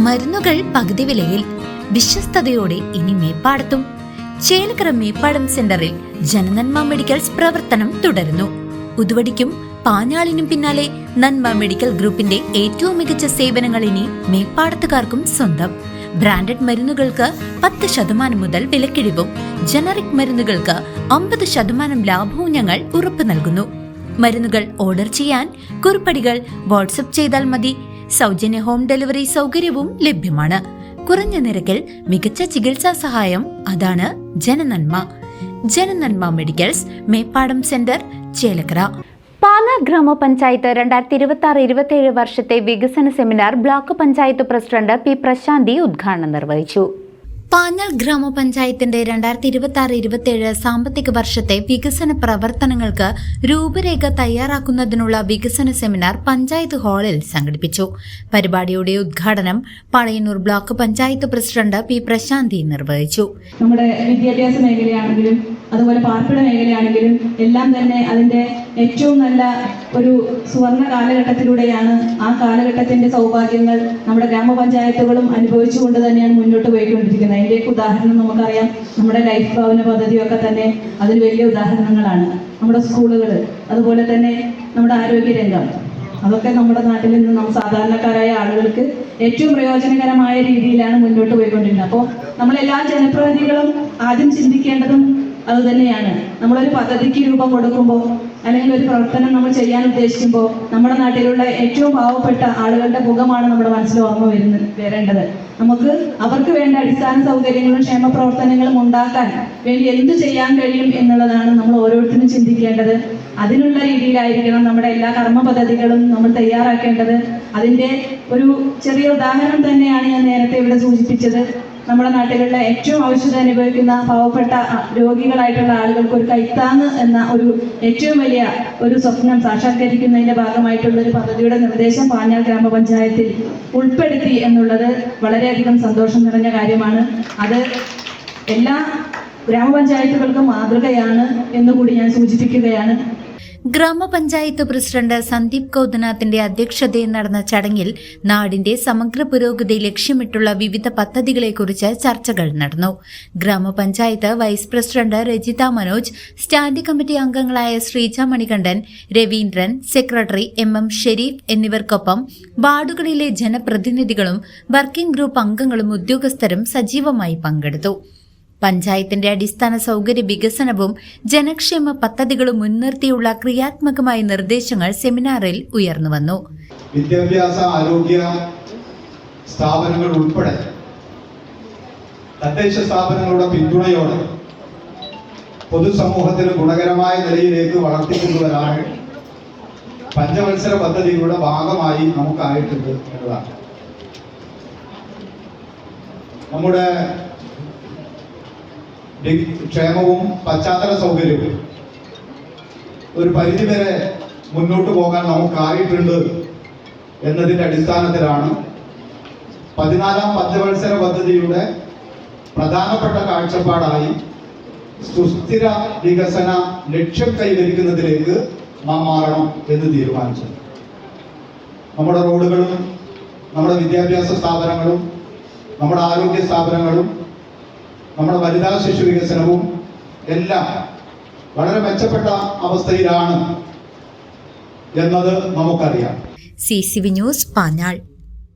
മരുന്നുകൾ പകുതി വിലയിൽ വിശ്വസ്തയോടെ ഇനി മേപ്പാടത്തും. ചേലക്കര മേപ്പാടം സെന്ററിൽ ജനനന്മ മെഡിക്കൽസ് പ്രവർത്തനം തുടരുന്നു. ഉതുവടിക്കും പാഞ്ഞാളിനും പിന്നാലെ നന്മ മെഡിക്കൽ ഗ്രൂപ്പിന്റെ ഏറ്റവും മികച്ച സേവനങ്ങൾ ഇനി മേപ്പാടത്തുകാർക്കും സ്വന്തം. ബ്രാൻഡഡ് മരുന്നുകൾക്ക് 10% മുതൽ വിലക്കിഴിവും ജനറിക് മരുന്നുകൾക്ക് 50% ലാഭവും ഞങ്ങൾ ഉറപ്പു നൽകുന്നു. മരുന്നുകൾ ഓർഡർ ചെയ്യാൻ കുറിപ്പടികൾ വാട്സ്ആപ്പ് ചെയ്താൽ മതി. സൗജന്യ ഹോം ഡെലിവറി സൗകര്യവും ലഭ്യമാണ്. കുറഞ്ഞ നിരക്കിൽ മികച്ച ചികിത്സാ സഹായം. അതാണ് ജനനന്മ മെഡിക്കൽസ്, മേപ്പാടം സെന്റർ, ചേലക്കര. പാഞ്ഞാൾ ഗ്രാമപഞ്ചായത്ത് 2026-27 വർഷത്തെ വികസന seminar block panchayat president P Prashanthi ഉദ്ഘാടനം നിർവഹിച്ചു. പാഞ്ഞാൾ ഗ്രാമപഞ്ചായത്തിന്റെ 2026-27 സാമ്പത്തിക വർഷത്തെ വികസന പ്രവർത്തനങ്ങൾക്ക് രൂപരേഖ തയ്യാറാക്കുന്നതിനുള്ള വികസന സെമിനാർ പഞ്ചായത്ത് ഹാളിൽ സംഘടിപ്പിച്ചു. പരിപാടിയുടെ ഉദ്ഘാടനം Pazhayannur block panchayat president P Prashanthi നിർവഹിച്ചു. നമ്മുടെ വിദ്യാഭ്യാസ മേഖലയാണെങ്കിലും അതുപോലെ പാർപ്പിട മേഖലയാണെങ്കിലും എല്ലാം തന്നെ അതിന്റെ ഏറ്റവും നല്ല ഒരു സുവർണ കാലഘട്ടത്തിലൂടെയാണ്. ആ കാലഘട്ടത്തിന്റെ സൗഭാഗ്യങ്ങൾ നമ്മുടെ ഗ്രാമപഞ്ചായത്തുകളും അനുഭവിച്ചുകൊണ്ട് തന്നെയാണ് മുന്നോട്ട് പോയിക്കൊണ്ടിരിക്കുന്നത്. അതിൻ്റെയൊക്കെ ഉദാഹരണം നമുക്കറിയാം. നമ്മുടെ ലൈഫ് ഭവന പദ്ധതിയൊക്കെ തന്നെ അതിന് വലിയ ഉദാഹരണങ്ങളാണ്. നമ്മുടെ സ്കൂളുകൾ, അതുപോലെ തന്നെ നമ്മുടെ ആരോഗ്യരംഗം, അതൊക്കെ നമ്മുടെ നാട്ടിൽ നിന്ന് സാധാരണക്കാരായ ആളുകൾക്ക് ഏറ്റവും പ്രയോജനകരമായ രീതിയിലാണ് മുന്നോട്ട് പോയിക്കൊണ്ടിരുന്നത്. അപ്പോൾ നമ്മളെല്ലാ ജനപ്രതിനിധികളും ആദ്യം ചിന്തിക്കേണ്ടതും അതുതന്നെയാണ്. നമ്മളൊരു പദ്ധതിക്ക് രൂപം കൊടുക്കുമ്പോൾ അല്ലെങ്കിൽ ഒരു പ്രവർത്തനം നമ്മൾ ചെയ്യാൻ ഉദ്ദേശിക്കുമ്പോൾ നമ്മുടെ നാട്ടിലുള്ള ഏറ്റവും പാവപ്പെട്ട ആളുകളുടെ മുഖമാണ് നമ്മുടെ മനസ്സിൽ ഓർമ്മ വരേണ്ടത്. നമുക്ക് അവർക്ക് വേണ്ട അടിസ്ഥാന സൗകര്യങ്ങളും ക്ഷേമ പ്രവർത്തനങ്ങളും ഉണ്ടാക്കാൻ വേണ്ടി എന്ത് ചെയ്യാൻ കഴിയും എന്നുള്ളതാണ് നമ്മൾ ഓരോരുത്തരും ചിന്തിക്കേണ്ടത്. അതിനുള്ള രീതിയിലായിരിക്കണം നമ്മുടെ എല്ലാ കർമ്മ പദ്ധതികളും നമ്മൾ തയ്യാറാക്കേണ്ടത്. അതിൻ്റെ ഒരു ചെറിയ ഉദാഹരണം തന്നെയാണ് ഞാൻ നേരത്തെ ഇവിടെ സൂചിപ്പിച്ചത്. നമ്മുടെ നാട്ടിലുള്ള ഏറ്റവും ആവശ്യത അനുഭവിക്കുന്ന പാവപ്പെട്ട രോഗികളായിട്ടുള്ള ആളുകൾക്ക് ഒരു കൈത്താങ്ങ് എന്ന ഒരു ഏറ്റവും വലിയ ഒരു സ്വപ്നം സാക്ഷാത്കരിക്കുന്നതിന്റെ ഭാഗമായിട്ടുള്ള ഒരു പദ്ധതിയുടെ നിർദ്ദേശം പാഞ്ഞാൾ ഗ്രാമപഞ്ചായത്തിൽ ഉൾപ്പെടുത്തി എന്നുള്ളത് വളരെയധികം സന്തോഷം നിറഞ്ഞ കാര്യമാണ്. അത് എല്ലാ ഗ്രാമപഞ്ചായത്തുകൾക്കും മാതൃകയാണ് എന്നുകൂടി ഞാൻ സൂചിപ്പിക്കുകയാണ്. ഗ്രാമപഞ്ചായത്ത് പ്രസിഡന്റ് സന്ദീപ് കൗതനാഥിന്റെ അധ്യക്ഷതയിൽ നടന്ന ചടങ്ങിൽ നാടിന്റെ സമഗ്ര പുരോഗതി ലക്ഷ്യമിട്ടുള്ള വിവിധ പദ്ധതികളെക്കുറിച്ച് ചർച്ചകൾ നടന്നു. ഗ്രാമപഞ്ചായത്ത് vice president Rajitha Manoj, standing committee അംഗങ്ങളായ ശ്രീജ മണികണ്ഠൻ, രവീന്ദ്രൻ, സെക്രട്ടറി MM ഷെരീഫ് എന്നിവർക്കൊപ്പം വാർഡുകളിലെ ജനപ്രതിനിധികളും വർക്കിംഗ് ഗ്രൂപ്പ് അംഗങ്ങളും ഉദ്യോഗസ്ഥരും സജീവമായി പങ്കെടുത്തു. പഞ്ചായത്തിന്റെ അടിസ്ഥാന സൗകര്യ വികസനവും ജനക്ഷേമ പദ്ധതികളും മുൻനിർത്തിയുള്ള ക്രിയാത്മകമായ നിർദ്ദേശങ്ങൾ സെമിനാറിൽ ഉയർന്നുവന്നു. വിദ്യാഭ്യാസ ആരോഗ്യ സ്ഥാപനങ്ങൾ ഉൾപ്പെടെ തദ്ദേശ സ്ഥാപനങ്ങളുടെ പിന്തുണയോടെ പൊതുസമൂഹത്തിന് ഗുണകരമായ നിലയിലേക്ക് വളർത്തിക്കൊണ്ടുവരാൻ പഞ്ചവത്സര പദ്ധതികളുടെ ഭാഗമായി നമുക്കായിട്ടുണ്ട് എന്നതാണ്. നമ്മുടെ ക്ഷേമവും പശ്ചാത്തല സൗകര്യവും ഒരു പരിധിവരെ മുന്നോട്ട് പോകാൻ നമുക്കായിട്ടുണ്ട് എന്നതിൻ്റെ അടിസ്ഥാനത്തിലാണ് 14ാം പഞ്ചവത്സര പദ്ധതിയുടെ പ്രധാനപ്പെട്ട കാഴ്ചപ്പാടായി സുസ്ഥിര വികസന ലക്ഷ്യം കൈവരിക്കുന്നതിലേക്ക് നാം മാറണം എന്ന് തീരുമാനിച്ചത്. നമ്മുടെ റോഡുകളും നമ്മുടെ വിദ്യാഭ്യാസ സ്ഥാപനങ്ങളും നമ്മുടെ ആരോഗ്യ സ്ഥാപനങ്ങളും നമ്മുടെ വനിതാ ശിശു വികസനവും എല്ലാം വളരെ മെച്ചപ്പെട്ട അവസ്ഥയിലാണ് എന്നത് നമുക്കറിയാം. CCV news, Panjal.